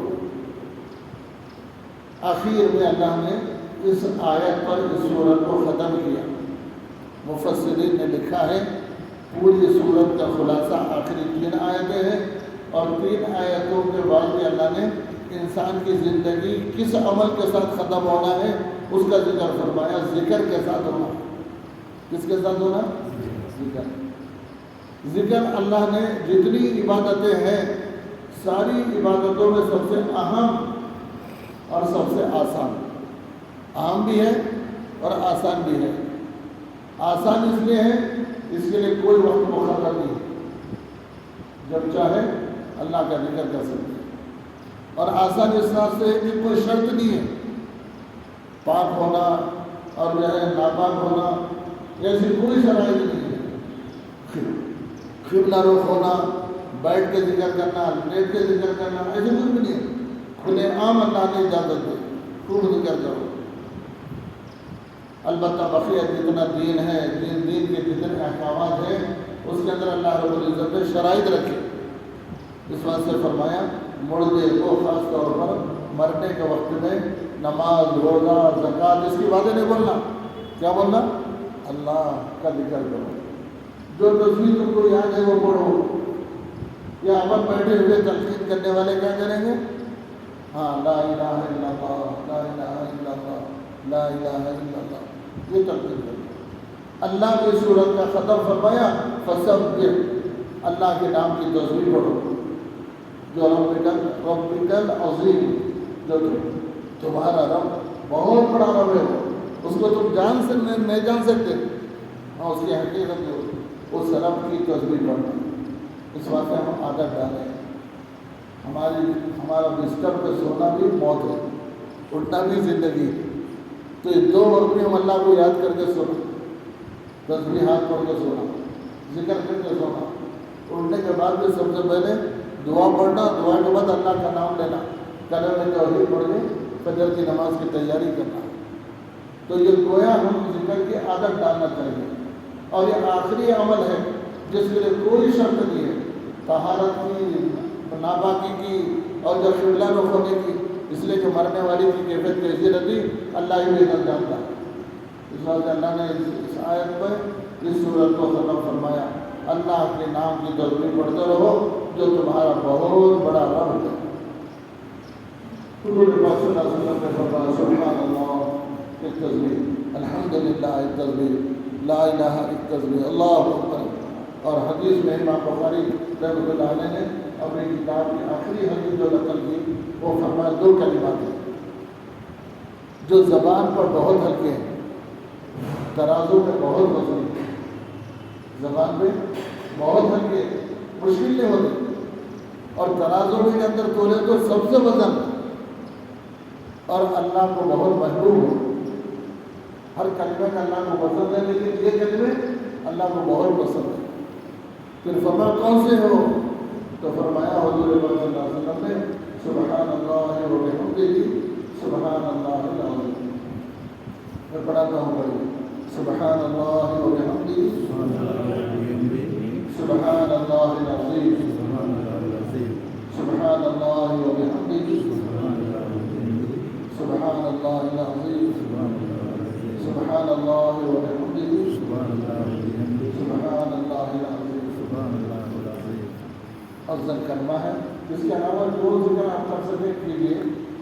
آخر میں اللہ نے اس آیت پر اس سورت کو ختم کیا مفسرین نے لکھا ہے پوری سورت کا خلاصہ آخری 3 آیتیں ہیں اور 3 آیتوں کے بعد بھی اللہ نے انسان کی زندگی کس عمل کے ساتھ ختم ہونا ہے اس کا ذکر فرمایا ذکر کے ساتھ ہونا کس کے ساتھ ہونا ذکر اللہ نے جتنی عبادتیں ہیں ساری عبادتوں میں سب سے اہم اور سب سے آسان اہم بھی ہے اور آسان بھی ہے آسان اس لیے ہے اس کے لیے کوئی وقت مقرر نہیں جب چاہے اللہ کا ذکر کر سکتے ہیں اور آسان اس طرح سے کہ کوئی شرط نہیں ہے پاک ہونا اور جو ہے ناپاک ہونا ایسی کوئی شرائط نہیں ہے قبلہ رخ ہونا بیٹھ کے ذکر کرنا لیٹ کے ذکر کرنا ایسے کچھ بھی نہیں ہے کھلے عام اللہ نے اجازت دی خوب ذکر کرو البتہ بقیہ جتنا دین ہے دین کے جتنے احکامات ہیں اس کے اندر اللہ رب العزت نے شرائط رکھے اس بات سے فرمایا مردے کو خاص طور پر مرنے کے وقت میں نماز روزہ زکوٰۃ اس کی باتیں نہیں بولنا کیا بولنا اللہ کا ذکر کرو جو تصویر تم کو یاد ہے وہ پڑھو یا اپن بیٹھے ہوئے تلقین کرنے والے کیا کریں گے ہاں لا الہ الا اللہ لا الہ الا اللہ لا الہ الا اللہ یہ تلقین کرو اللہ کی صورت کا ختم فرمایا فسبح اللہ کے نام کی تصویر پڑھو جو ربک العظیم جو تمہارا رب بہت بڑا رب ہے اس کو تم جان سے نہیں جان سکتے ہاں اس کی حقیقت جو اس رب کی تصویر پڑھنا اس بات سے ہم عادت ڈالیں ہمارا بستر پہ سونا بھی موت ہے اٹھنا بھی زندگی ہے تو یہ 2 وقت میں ہم اللہ کو یاد کر کے سونا تسبیحات پڑھ کے سونا ذکر کر کے سونا اٹھنے کے بعد بھی سب سے پہلے دعا پڑھنا، دعا کے بعد اللہ کا نام لینا، کلمہ توحید پڑھ کے فجر کی نماز کی تیاری کرنا۔ تو یہ گویا ہم ذکر کی عادت ڈالنا چاہیے، اور یہ آخری عمل ہے جس کے لیے کوئی شرط نہیں ہے، طہارت کی، ناپاکی کی، اور جو قبلہ رخ ہونے کی، اس لیے کہ مرنے والی کی کیفیت کیسی رہتی اللہ ہی بہتر جانتا ہے۔ اس وجہ اللہ نے اس آیت پر اس صورت کو ختم فرمایا، اللہ کے نام کی تسبیح پڑھتے رہو جو تمہارا بہت بڑا رب ہے۔ حضور پاک صلی اللہ علیہ وسلم نے فرمایا سبحان اللہ ایک تسبیح، الحمدللہ ایک تسبیح، لا الہ ایک تسبیح، اللہ اکبر۔ اور حدیث میں امام بخاری رحمۃ اللہ علیہ نے اپنی کتاب کی آخری حدیث جو نقل کی وہ فرمایا دو کلمات ہیں جو زبان پر بہت ہلکے ہیں، ترازو میں بہت وزن، زبان پہ بہت ہلکے، مشکل نہیں ہوتے، اور ترازو کے اندر تولے تو سب سے وزن، اور اللہ کو بہت محبوب ہو۔ ہر کلمے کا اللہ کو پسند ہے، لیکن یہ کلمے اللہ کو بہت پسند ہے۔ پھر فرمایا کون سے ہو؟ تو فرمایا حضور صلی اللہ علیہ وسلم نے سبحان اللہ و بحمدہ سبحان اللہ العظیم۔ میں پڑھاتا ہوں، پڑھیے سبحان اللہ و بحمدہ سبحان اللہ العظیم، سبحان اللہ و بحمدہ سبحان اللہ العظیم، سبحان اللہ و بحمدہ سبحان اللہ العظیم۔ افضل کلمہ ہے، اس کے علاوہ جو ذکر آپ کر سکیں کیجیے۔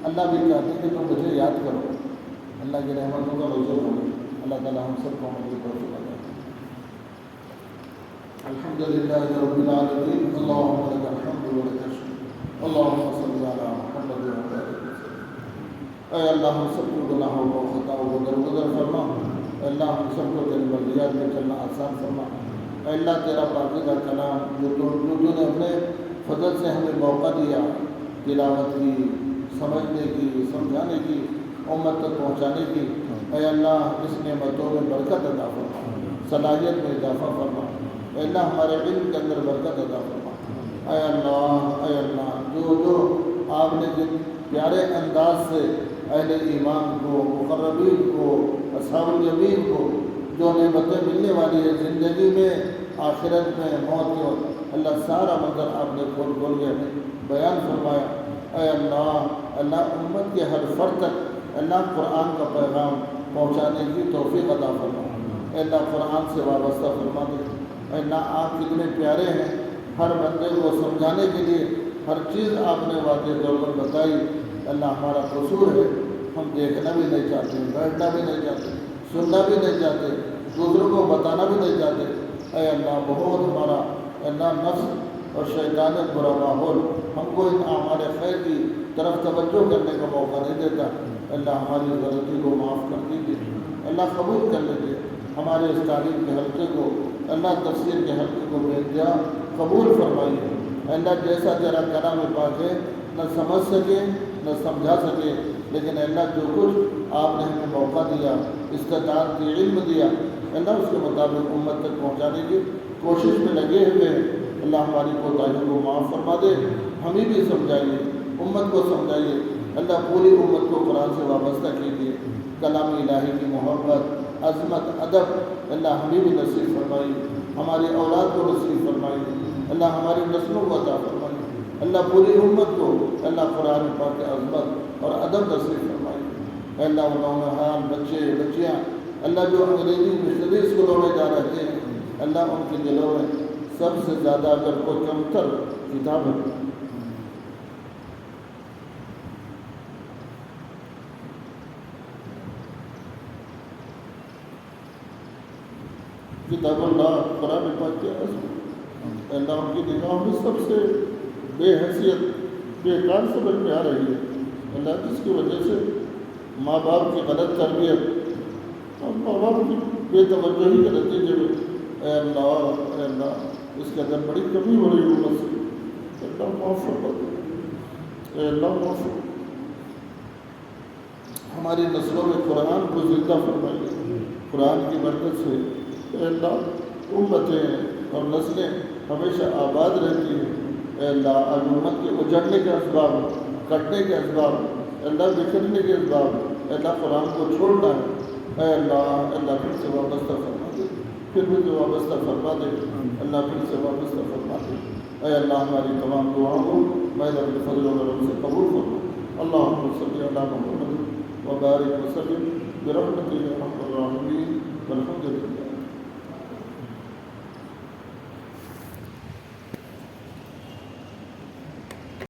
اللہ بھی چاہتے ہیں کہ تم مجھے یاد کرو، اللہ کی رحمتوں کا رجوع ہو۔ اللہ تعالیٰ ہم سب کو عمل پر شکر ہے۔ الحمدللہ رب العالمین، اللہم لک الحمد و لک الشکر، اللہم صلی علی محمد و علی آلہ۔ اے اللہ ہم سب کو گناہوں کو خطاؤں کو درگزر فرما، اے اللہ ہم سب کو تیری مرضیات میں چلنا آسان فرما۔ اے اللہ تیرا پاکیزہ کلام جو تو نے اپنے فضل سے ہمیں موقع دیا تلاوت کی، سمجھنے کی، سمجھانے کی، امت تک پہنچانے کی، اے اللہ اس نعمتوں میں برکت عطا فرما، صلاحیت میں اضافہ فرما، اے اللہ ہمارے علم کے اندر برکت عطا فرما۔ اے اللہ جو آپ نے جن پیارے انداز سے اہل ایمان کو، مقربین کو، اصحاب الیمین کو جو نعمتیں ملنے والی ہے زندگی میں، آخرت میں، موت کے وقت، اللہ سارا منظر آپ نے کھول کے ہمیں بیان فرمایا۔ اے اللہ امت کے ہر فرد تک اللہ قرآن کا پیغام پہنچانے کی توفیق عطا فرما۔ اے اللہ قرآن سے وابستہ فرما دے۔ اے اللہ آپ کتنے پیارے ہیں، ہر بندے کو سمجھانے کے لیے ہر چیز آپ نے واضح طور پر بتائی۔ اللہ ہمارا قصور ہے، ہم دیکھنا بھی نہیں چاہتے، بیٹھنا بھی نہیں چاہتے، سننا بھی نہیں چاہتے، دوسروں کو بتانا بھی نہیں چاہتے۔ اے اللہ بہت ہمارا اللہ نفس اور شیطان برا ماحول ہم کو ان اعمال خیر کی طرف توجہ کرنے کا موقع نہیں دیتا۔ اللہ ہماری غلطی کو معاف کر دیجیے، اللہ قبول کر لیجیے ہمارے اس تعلیم کے حلقے کو، اللہ تفسیر کے حلقے کو بے انتہا قبول فرمائیے۔ اللہ جیسا تیرا کلام پاک ہے نہ سمجھ سکے نہ سمجھا سکے، لیکن اللہ جو کچھ آپ نے ہمیں موقع دیا، استطاعت کی علم دیا، اللہ اس کے مطابق امت تک پہنچانے کی کوشش میں لگے ہوئے ہیں۔ اللہ ہماری کوتاہیوں کو معاف فرما دے، ہمیں بھی سمجھائیے، امت کو سمجھائیے۔ اللہ پوری امت کو قرآن سے وابستہ کیجیے، کلام الہی کی محبت، عظمت، ادب اللہ ہمیں بھی نصیب فرمائیے، ہماری اولاد کو نصیب فرمائیے، اللہ ہماری نسلوں کو عطا فرمائیے۔ اللہ پوری امت کو اللہ قرآن پاک کی عظمت اور ادب نصیب فرمائیے۔ اللہ نونہال بچے بچیاں اللہ جو انگریزی مشنری اسکولوں میں جا رہے ہیں، اللہ ان کے دلوں میں سب سے زیادہ اگر کوئی کمتر کتاب ہے کتاب اللہ قرآن پاک کی عظمت، اللہ ان کی نگاہوں میں سب سے بے حیثیت بیکار سمجھ میں آ رہی ہے۔ اللہ جس کی وجہ سے ماں باپ کی غلط تربیت اور ماں باپ کی بے توجہی کے نتیجے میں اے اللہ اس کے اندر بڑی کمی ہو رہی امت سے، اللہ معاف فرما دے، اے اللہ معاف فرما۔ ہماری نسلوں میں قرآن کو زندہ فرمائیے، قرآن کی برکت سے اے اللہ امتیں اور نسلیں ہمیشہ آباد رہتی ہے۔ اے اللہ اب امت کے اجڑنے کے اسباب، کٹنے کے اسباب، اے اللہ بکھرنے کے اسباب، اے اللہ قرآن کو چھوڑنا ہے، اے اللہ پھر سے وابستہ فرما دے، پھر سے وابستہ فرما دے، اللہ پھر سے وابستہ فرما دے۔ اے اللہ ہماری تمام دعاؤں کو میرے اپنے فضل و کرم سے قبول فرما۔ اللہم صلی علی محمد وبارک وسلم برحمتک یا ارحم الراحمین والحمد